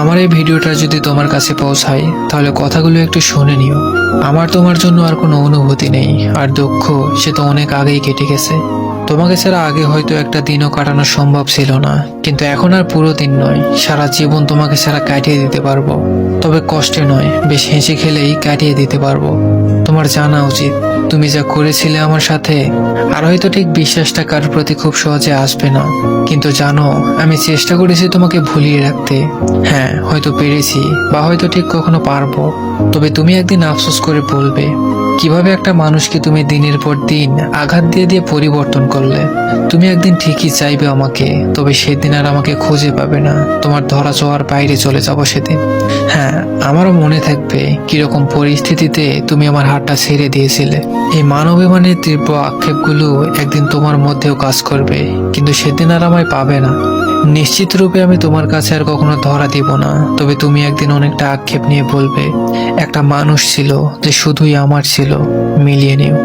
আমার এই ভিডিওটা যদি তোমার কাছে পৌঁছায় তাহলে কথাগুলো একটু শুনে নিও। আমার তোমার জন্য আর কোনো অনুভূতি নেই, আর দুঃখ সে তো অনেক আগেই কেটে গেছে। তোমাকে ছাড়া আগে হয়তো একটা দিনও কাটানো সম্ভব ছিল না, কিন্তু এখন আর পুরো দিন নয়, সারা জীবন তোমাকে ছাড়া কাটিয়ে দিতে পারবো। তবে কষ্টে নয়, বেশ হেসে খেলেই কাটিয়ে দিতে পারবো। তোমার জানা উচিত তুমি যা করেছিলে আমার সাথে, আর হয়তো ঠিক বিশ্বাসটা কারোর প্রতি খুব সহজে আসবে না, কিন্তু জানো আমি চেষ্টা করেছি তোমাকে ভুলিয়ে রাখতে। হ্যাঁ, হয়তো পেরেছি, বা হয়তো ঠিক কখনো পারবো। তবে তুমি একদিন আফসোস করে বলবে কিভাবে একটা মানুষকে তুমি দিনের পর দিন আঘাত দিয়ে দিয়ে পরিবর্তন করলে। তুমি একদিন ঠিকই চাইবে আমাকে, তবে সেদিন আর আমাকে খুঁজে পাবে না। তোমার ধরা ছোঁয়ার বাইরে চলে যাবো সেদিন। হ্যাঁ, আমারও মনে থাকবে কিরকম পরিস্থিতিতে তুমি আমার হাতটা ছেড়ে দিয়েছিলে। এই মানবিমানের তীব্র আক্ষেপগুলো একদিন তোমার মধ্যেও কাজ করবে, কিন্তু সেদিন আর আমায় পাবে না। নিশ্চিত রূপে আমি তোমার কাছে আর কখনো ধরা দিব না, তবে তুমি একদিন অনেকটা আক্ষেপ নিয়ে বলবে একটা মানুষ ছিল যে শুধুই আমার ছিল। মিলিয়ে নিও।